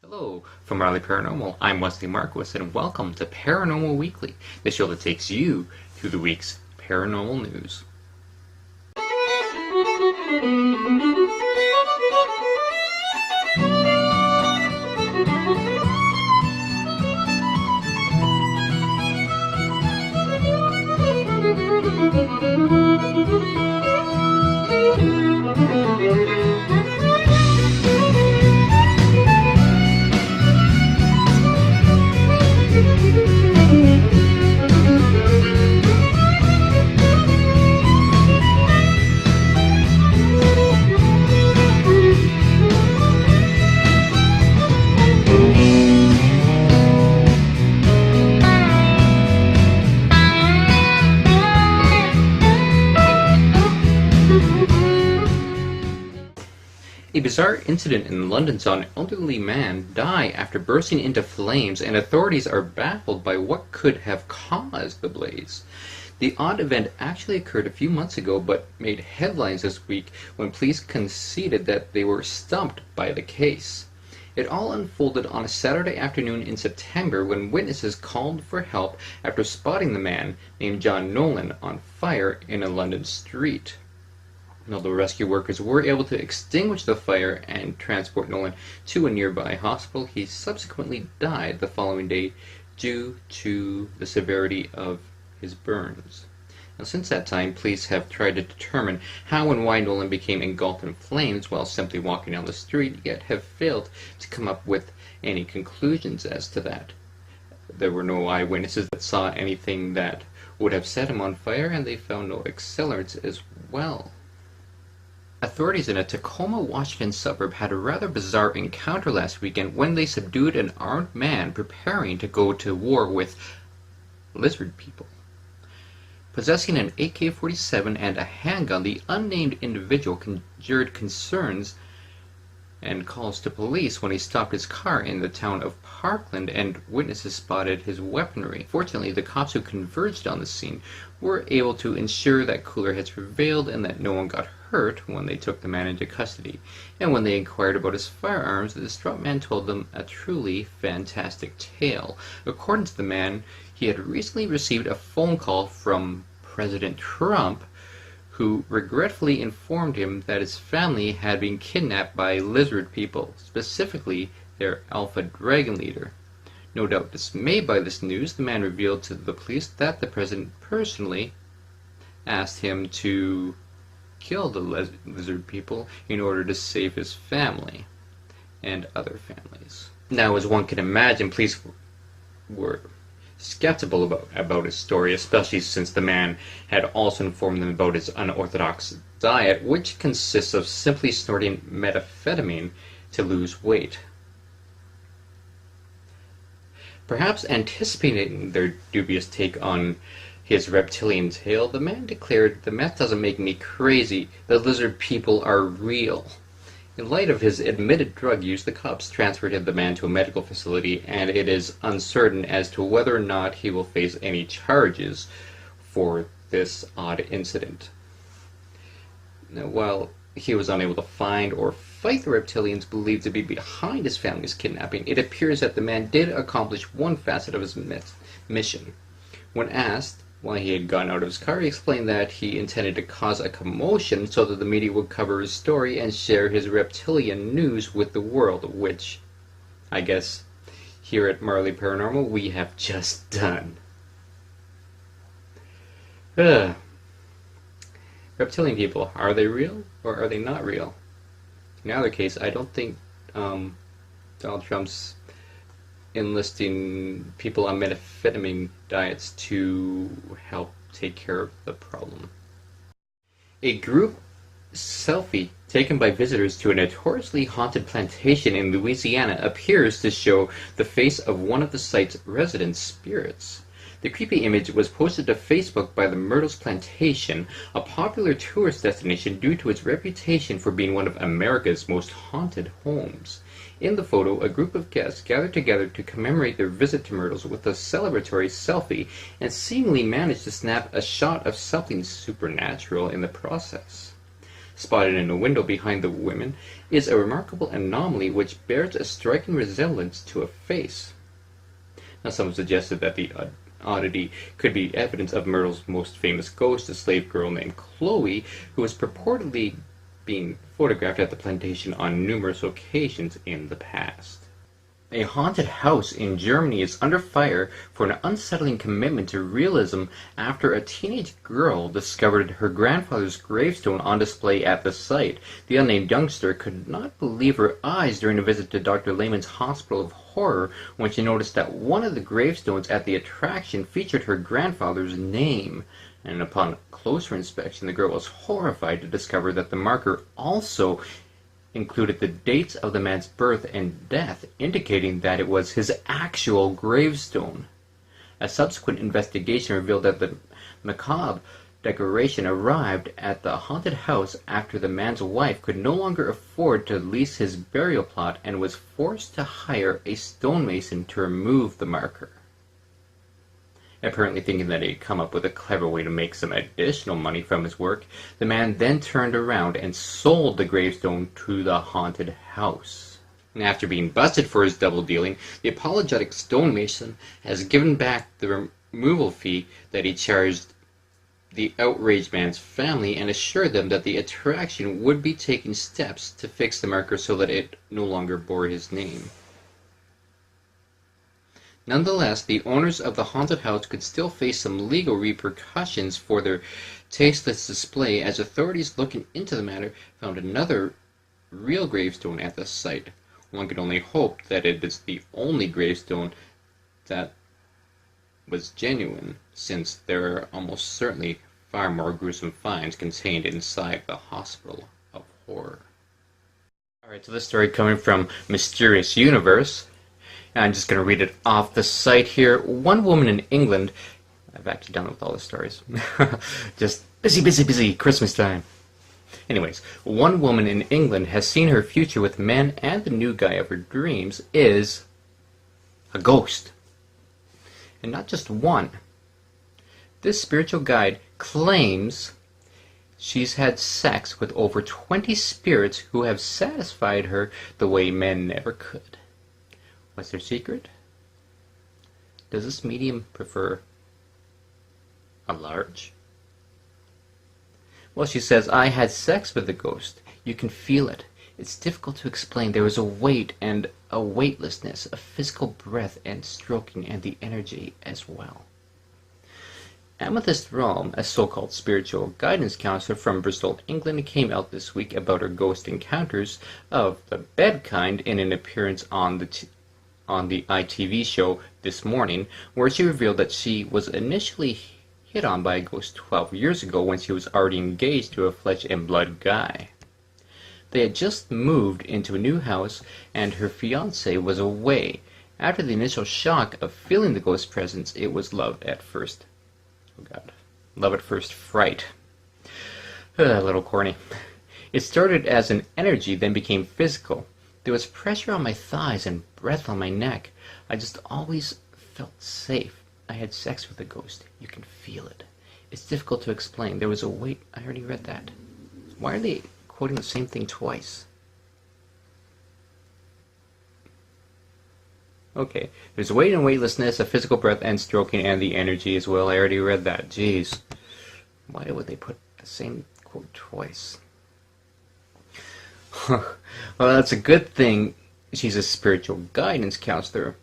Hello, from Marley Paranormal, I'm Wesley Marquis, and welcome to Paranormal Weekly, the show that takes you through the week's paranormal news. A bizarre incident in London saw an elderly man die after bursting into flames, and authorities are baffled by what could have caused the blaze. The odd event actually occurred a few months ago, but made headlines this week when police conceded that they were stumped by the case. It all unfolded on a Saturday afternoon in September when witnesses called for help after spotting the man named John Nolan on fire in a London street. Although rescue workers were able to extinguish the fire and transport Nolan to a nearby hospital, he subsequently died the following day due to the severity of his burns. Now, since that time, police have tried to determine how and why Nolan became engulfed in flames while simply walking down the street, yet have failed to come up with any conclusions as to that. There were no eyewitnesses that saw anything that would have set him on fire, and they found no accelerants as well. Authorities in a Tacoma, Washington suburb had a rather bizarre encounter last weekend when they subdued an armed man preparing to go to war with lizard people. Possessing an AK-47 and a handgun, the unnamed individual conjured concerns and calls to police when he stopped his car in the town of Parkland, and witnesses spotted his weaponry. Fortunately, the cops who converged on the scene were able to ensure that cooler heads prevailed and that no one got hurt when they took the man into custody. And when they inquired about his firearms, the distraught man told them a truly fantastic tale. According to the man, he had recently received a phone call from President Trump, who regretfully informed him that his family had been kidnapped by lizard people, specifically their alpha dragon leader. No doubt dismayed by this news, the man revealed to the police that the president personally asked him to kill the lizard people in order to save his family and other families. Now, as one can imagine, police were skeptical about his story, especially since the man had also informed them about his unorthodox diet, which consists of simply snorting methamphetamine to lose weight. Perhaps anticipating their dubious take on his reptilian tale, the man declared, "The meth doesn't make me crazy. The lizard people are real." In light of his admitted drug use, the cops transferred the man to a medical facility, and it is uncertain as to whether or not he will face any charges for this odd incident. Now, while he was unable to find or fight the reptilians believed to be behind his family's kidnapping, it appears that the man did accomplish one facet of his mission. When asked why he had gotten out of his car, he explained that he intended to cause a commotion so that the media would cover his story and share his reptilian news with the world, which, I guess, here at Marley Paranormal, we have just done. Reptilian people, are they real or are they not real? In either case, I don't think Donald Trump's enlisting people on methamphetamine diets to help take care of the problem. A group selfie taken by visitors to a notoriously haunted plantation in Louisiana appears to show the face of one of the site's resident spirits. The creepy image was posted to Facebook by the Myrtles Plantation, a popular tourist destination due to its reputation for being one of America's most haunted homes. In the photo, a group of guests gathered together to commemorate their visit to Myrtles with a celebratory selfie, and seemingly managed to snap a shot of something supernatural in the process. spotted in a window behind the women, is a remarkable anomaly which bears a striking resemblance to a face. Now, some have suggested that the oddity could be evidence of Myrtle's most famous ghost, a slave girl named Chloe, who was purportedly being photographed at the plantation on numerous occasions in the past. A haunted house in Germany is under fire for an unsettling commitment to realism after a teenage girl discovered her grandfather's gravestone on display at the site. The unnamed youngster could not believe her eyes during a visit to Dr. Lehman's Hospital of Horror when she noticed that one of the gravestones at the attraction featured her grandfather's name. And upon closer inspection, the girl was horrified to discover that the marker also included the dates of the man's birth and death, indicating that it was his actual gravestone. A subsequent investigation revealed that the macabre decoration arrived at the haunted house after the man's wife could no longer afford to lease his burial plot and was forced to hire a stonemason to remove the marker. Apparently thinking that he'd come up with a clever way to make some additional money from his work, the man then turned around and sold the gravestone to the haunted house. And after being busted for his double dealing, the apologetic stonemason has given back the removal fee that he charged the outraged man's family and assured them that the attraction would be taking steps to fix the marker so that it no longer bore his name. Nonetheless, the owners of the haunted house could still face some legal repercussions for their tasteless display, as authorities looking into the matter found another real gravestone at the site. One could only hope that it is the only gravestone that was genuine, since there are almost certainly far more gruesome finds contained inside the Hospital of Horror. Alright, so this story coming from Mysterious Universe. I'm just going to read it off the site here. One woman in England, I've actually done it with all the stories, just busy, Christmas time. Anyways, one woman in England has seen her future with men, and the new guy of her dreams is a ghost. And not just one. This spiritual guide claims she's had sex with over 20 spirits who have satisfied her the way men never could. What's their secret? Does this medium prefer a large? Well, she says, I had sex with the ghost. You can feel it. It's difficult to explain. There was a weight and a weightlessness, a physical breath and stroking, and the energy as well. Amethyst Realm, a so-called spiritual guidance counselor from Bristol, England, came out this week about her ghost encounters of the bed kind in an appearance on the ITV show This Morning, where she revealed that she was initially hit on by a ghost 12 years ago when she was already engaged to a flesh and blood guy. They had just moved into a new house and her fiancé was away. After the initial shock of feeling the ghost presence, it was love at first fright. A little corny. It started as an energy, then became physical. There was pressure on my thighs and breath on my neck. I just always felt safe. I had sex with a ghost. You can feel it. It's difficult to explain. There was a weight. I already read that. Why are they quoting the same thing twice? Okay. There's weight and weightlessness, a physical breath and stroking, and the energy as well. I already read that. Jeez. Why would they put the same quote twice? Well, that's a good thing she's a spiritual guidance counselor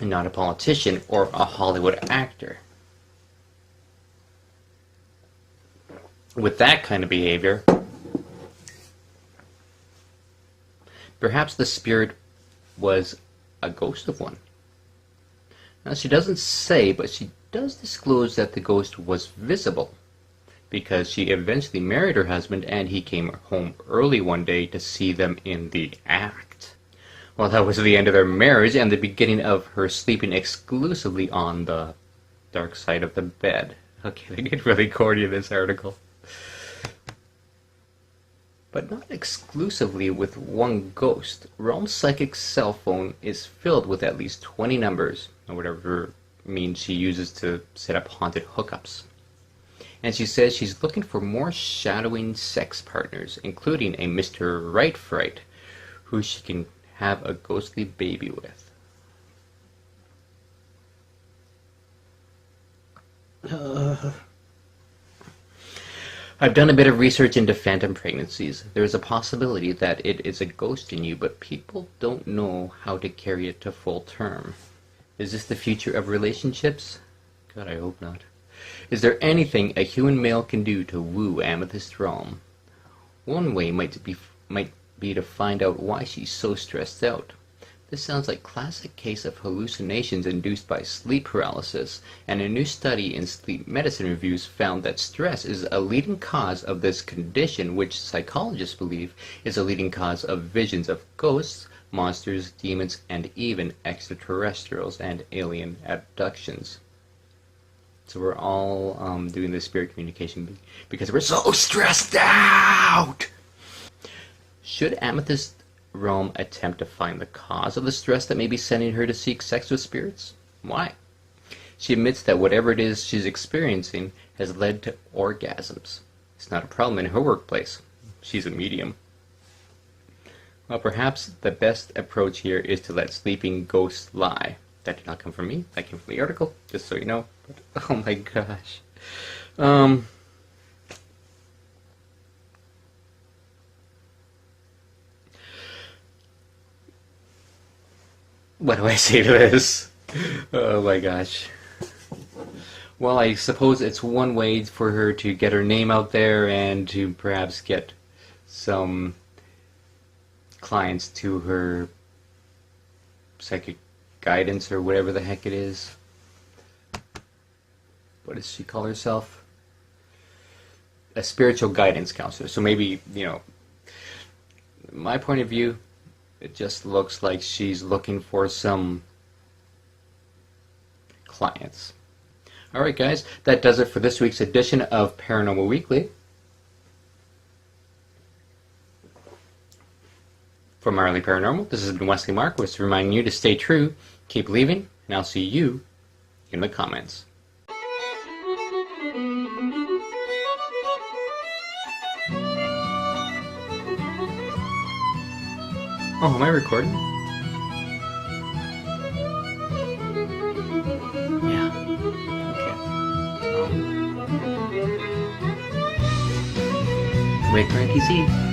and not a politician or a Hollywood actor. With that kind of behavior, perhaps the spirit was a ghost of one. Now, she doesn't say, but she does disclose that the ghost was visible, because she eventually married her husband and he came home early one day to see them in the act. Well, that was the end of their marriage and the beginning of her sleeping exclusively on the dark side of the bed. Okay, they get really corny in this article. But not exclusively with one ghost. Realm's psychic cell phone is filled with at least 20 numbers, or whatever means she uses to set up haunted hookups. and she says she's looking for more shadowing sex partners, including a Mr. Right Fright, who she can have a ghostly baby with. I've done a bit of research into phantom pregnancies. There is a possibility that it is a ghost in you, but people don't know how to carry it to full term. Is this the future of relationships? God, I hope not. Is there anything a human male can do to woo Amethyst Realm? One way might be to find out why she's so stressed out. This sounds like a classic case of hallucinations induced by sleep paralysis, and a new study in sleep medicine reviews found that stress is a leading cause of this condition, which psychologists believe is a leading cause of visions of ghosts, monsters, demons, and even extraterrestrials and alien abductions. So we're all doing this spirit communication because we're so stressed out! Should Amethyst Realm attempt to find the cause of the stress that may be sending her to seek sex with spirits? Why? She admits that whatever it is she's experiencing has led to orgasms. It's not a problem in her workplace. She's a medium. Well, perhaps the best approach here is to let sleeping ghosts lie. That did not come from me. That came from the article, just so you know. But, oh my gosh. What do I say to this? Oh my gosh. Well, I suppose it's one way for her to get her name out there and to perhaps get some clients to her psychic guidance or whatever the heck it is. What does she call herself? A spiritual guidance counselor. So maybe, my point of view, it just looks like she's looking for some clients. Alright guys, that does it for this week's edition of Paranormal Weekly. For Marley Paranormal, this has been Wesley Marquis reminding you to stay true, keep leaving, and I'll see you in the comments. Oh, am I recording? Yeah. Okay. Wait for NTC.